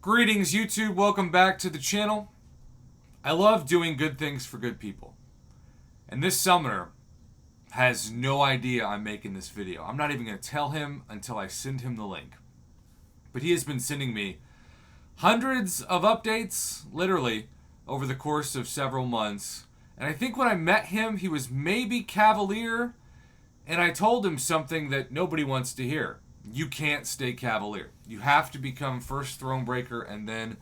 Greetings, YouTube. Welcome back to the channel. I love doing good things for good people. And this summoner has no idea I'm making this video. I'm not even going to tell him until I send him the link. But he has been sending me hundreds of updates, literally, over the course of several months. And I think when I met him, he was maybe cavalier. And I told him something that nobody wants to hear. You can't stay cavalier. You have to become first throne breaker and then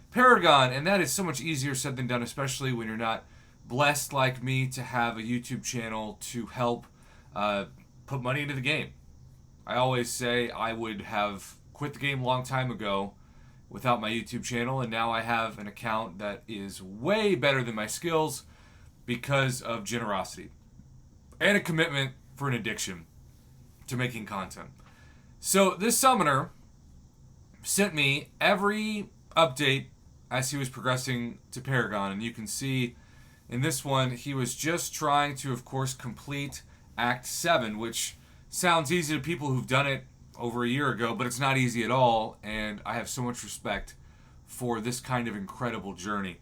Paragon. And that is so much easier said than done, especially when you're not blessed like me to have a YouTube channel to help put money into the game. I always say I would have quit the game a long time ago without my YouTube channel, and now I have an account that is way better than my skills because of generosity and a commitment for an addiction to making content. So this summoner sent me every update as he was progressing to Paragon, and you can see in this one he was just trying to, of course, complete Act 7, which sounds easy to people who've done it over a year ago, but it's not easy at all, and I have so much respect for this kind of incredible journey.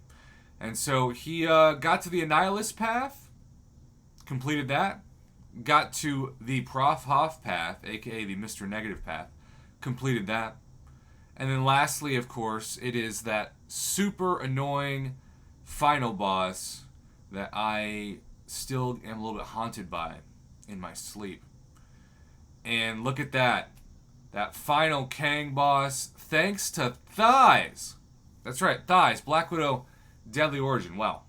And so he got to the Annihilist path, completed that, got to the Prof. Hoff path, aka the Mr. Negative path, completed that. And then lastly, of course, it is that super annoying final boss that I still am a little bit haunted by in my sleep. And look at that. That final Kang boss, thanks to Thighs. That's right, Thighs, Black Widow, Deadly Origin. Wow.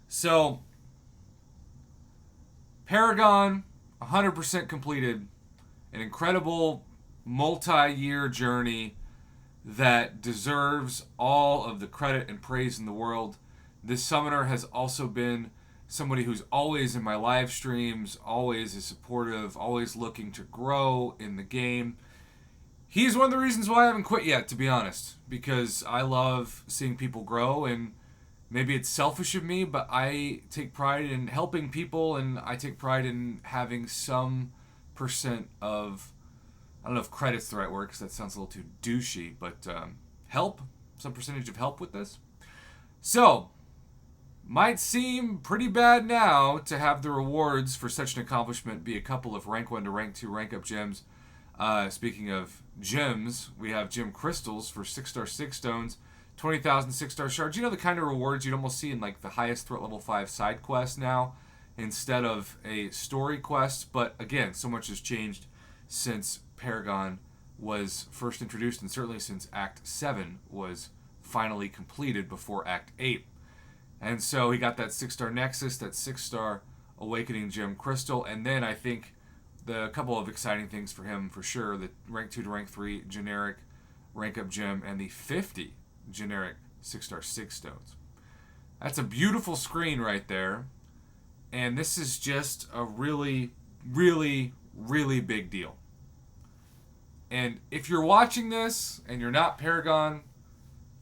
So Paragon, 100% completed. An incredible multi-year journey that deserves all of the credit and praise in the world. This summoner has also been somebody who's always in my live streams, always is supportive, always looking to grow in the game. He's one of the reasons why I haven't quit yet, to be honest, because I love seeing people grow, and maybe it's selfish of me, but I take pride in helping people, and I take pride in having some percent of, I don't know if credit's the right word because that sounds a little too douchey, but help, some percentage of help with this. So, might seem pretty bad now to have the rewards for such an accomplishment be a couple of rank 1 to rank 2 rank up gems. Speaking of gems, we have gem crystals for 6-star 6 stones, 20,000 6-star shards. You know, the kind of rewards you'd almost see in like the highest threat level 5 side quest now instead of a story quest. But again, so much has changed since Paragon was first introduced, and certainly since Act 7 was finally completed before Act 8. And so he got that 6-star Nexus, that 6-star Awakening Gem Crystal, and then I think the couple of exciting things for him for sure, the rank 2 to rank 3 generic rank up gem and the 50 generic 6-star 6 stones. That's a beautiful screen right there, and this is just a really, really, really big deal. And if you're watching this and you're not Paragon,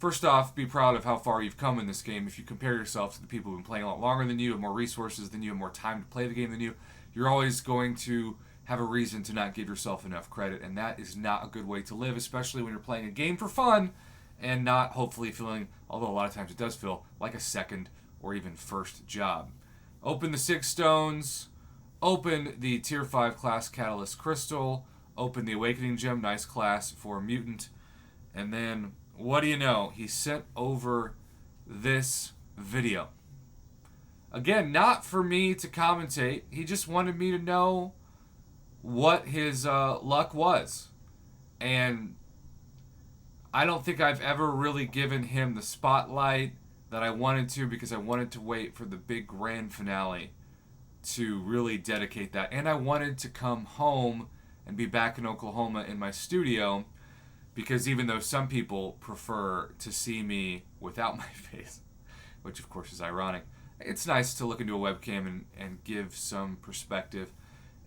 first off, be proud of how far you've come in this game. If you compare yourself to the people who've been playing a lot longer than you, have more resources than you, have more time to play the game than you, you're always going to have a reason to not give yourself enough credit, and that is not a good way to live, especially when you're playing a game for fun and not hopefully feeling, although a lot of times it does feel, like a second or even first job. Open the 6 stones, open the tier 5 class Catalyst Crystal, open the Awakening Gem, nice class for Mutant, and then what do you know? He sent over this video. Again, not for me to commentate. He just wanted me to know what his luck was. And I don't think I've ever really given him the spotlight that I wanted to, because I wanted to wait for the big grand finale to really dedicate that. And I wanted to come home and be back in Oklahoma in my studio, because even though some people prefer to see me without my face, which of course is ironic, it's nice to look into a webcam and give some perspective.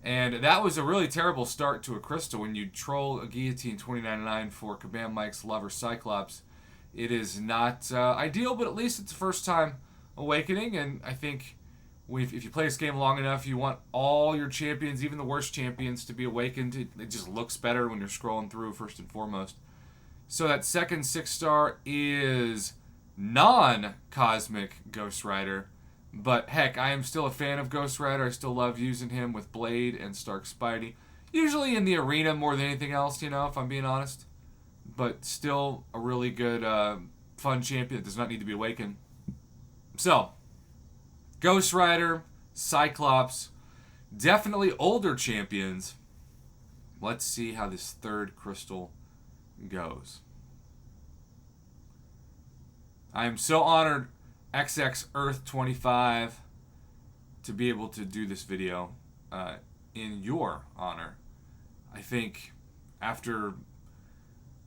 And that was a really terrible start to a crystal. When you troll a guillotine 2099 for Kabam Mike's lover Cyclops, it is not ideal, but at least it's the first time awakening, and I think if you play this game long enough, you want all your champions, even the worst champions, to be awakened. It just looks better when you're scrolling through, first and foremost. So that second 6-star is non-Cosmic Ghost Rider. But heck, I am still a fan of Ghost Rider. I still love using him with Blade and Stark Spidey. Usually in the arena more than anything else, if I'm being honest. But still a really good, fun champion that does not need to be awakened. So, Ghost Rider, Cyclops, definitely older champions. Let's see how this third crystal goes. I am so honored, XX Earth 25, to be able to do this video in your honor. I think after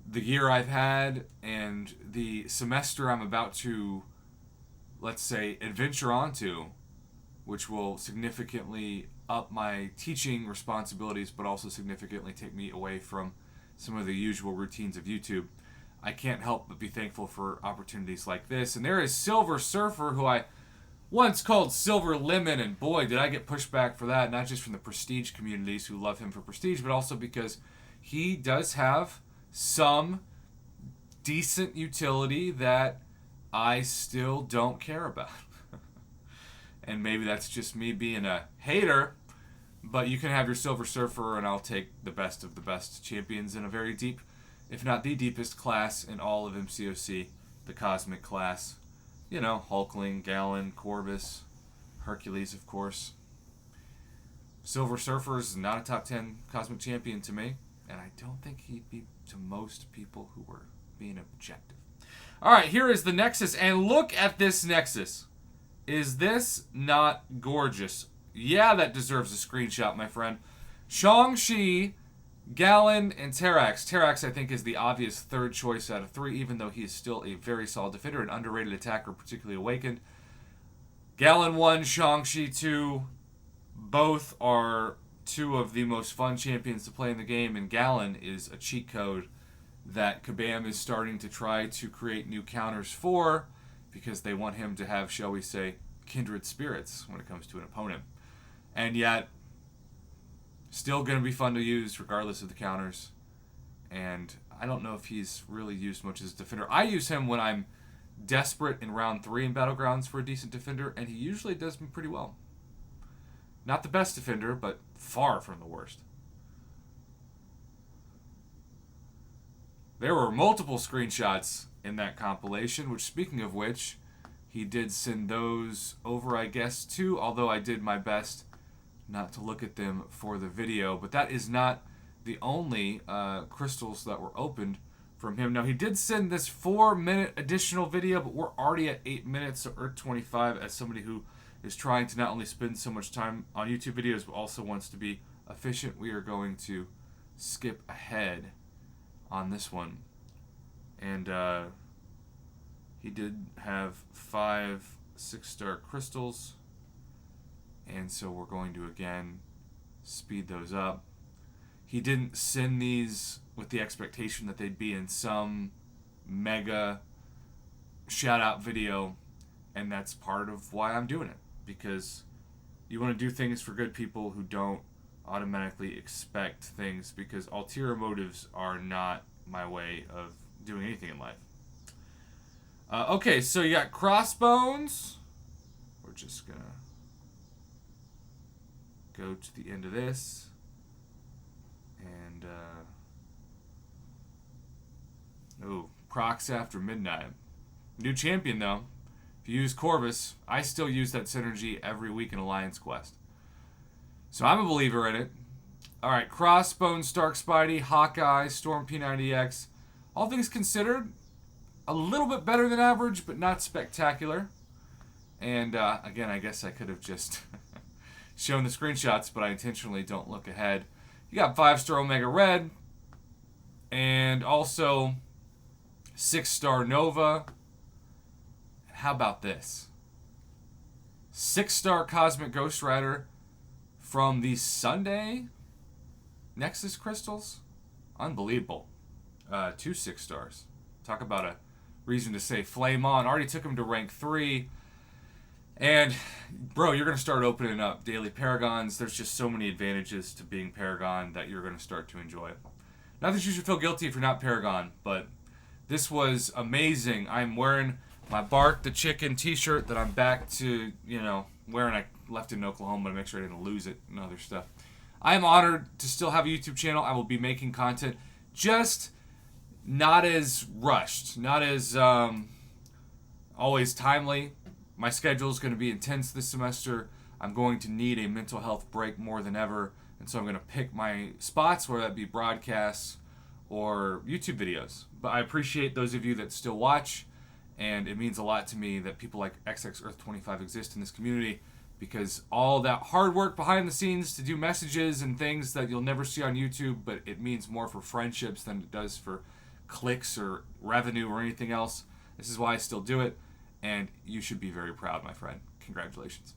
the year I've had and the semester I'm about to, let's say, adventure onto, which will significantly up my teaching responsibilities, but also significantly take me away from some of the usual routines of YouTube, I can't help but be thankful for opportunities like this. And there is Silver Surfer, who I once called Silver Lemon, and boy, did I get pushback for that, not just from the Prestige communities who love him for Prestige, but also because he does have some decent utility that I still don't care about. And maybe that's just me being a hater, but you can have your Silver Surfer, and I'll take the best of the best champions in a very deep, if not the deepest class in all of MCOC, the Cosmic class. Hulkling, Gallon, Corvus, Hercules, of course. Silver Surfer is not a top 10 Cosmic champion to me, and I don't think he'd be to most people who were being objective. All right, here is the Nexus, and look at this Nexus. Is this not gorgeous? Yeah, that deserves a screenshot, my friend. Shang-Chi, Gallon, and Terrax. Terrax, I think, is the obvious third choice out of 3, even though he is still a very solid defender, an underrated attacker, particularly awakened. Gallon 1, Shang-Chi 2, both are 2 of the most fun champions to play in the game, and Gallon is a cheat code that Kabam is starting to try to create new counters for, because they want him to have, shall we say, kindred spirits when it comes to an opponent. And yet, still going to be fun to use regardless of the counters. And I don't know if he's really used much as a defender. I use him when I'm desperate in round 3 in Battlegrounds for a decent defender, and he usually does me pretty well. Not the best defender, but far from the worst. There were multiple screenshots in that compilation, which, speaking of which, he did send those over, I guess, too, although I did my best not to look at them for the video. But that is not the only crystals that were opened from him. Now, he did send this 4-minute additional video, but we're already at 8 minutes, so Earth 25, as somebody who is trying to not only spend so much time on YouTube videos, but also wants to be efficient, we are going to skip ahead on this one. And he did have 5 6-star crystals, and so we're going to again speed those up. He didn't send these with the expectation that they'd be in some mega shout out video, and that's part of why I'm doing it, because you want to do things for good people who don't automatically expect things, because ulterior motives are not my way of doing anything in life. Okay, so you got Crossbones. We're just gonna go to the end of this, and Procs After Midnight. New champion though. If you use Corvus, I still use that synergy every week in Alliance Quest, so I'm a believer in it. All right, Crossbones, Stark Spidey, Hawkeye, Storm P90X. All things considered, a little bit better than average, but not spectacular. And again, I guess I could have just shown the screenshots, but I intentionally don't look ahead. You got 5-star Omega Red, and also 6-star Nova. How about this? 6-star Cosmic Ghost Rider from the Sunday Nexus crystals. Unbelievable. 2 6-stars. Talk about a reason to say flame on. Already took him to rank 3. And, bro, you're going to start opening up daily Paragons. There's just so many advantages to being Paragon that you're going to start to enjoy. Not that you should feel guilty if you're not Paragon, but This was amazing. I'm wearing my Bark the Chicken t-shirt that I'm back to, wearing. I left it in Oklahoma to make sure I didn't lose it and other stuff. I am honored to still have a YouTube channel. I will be making content, just not as rushed, not as always timely. My schedule is going to be intense this semester. I'm going to need a mental health break more than ever, and so I'm going to pick my spots, whether that be broadcasts or YouTube videos. But I appreciate those of you that still watch, and it means a lot to me that people like XX Earth 25 exist in this community, because all that hard work behind the scenes to do messages and things that you'll never see on YouTube, but it means more for friendships than it does for clicks or revenue or anything else. This is why I still do it, and you should be very proud, my friend. Congratulations.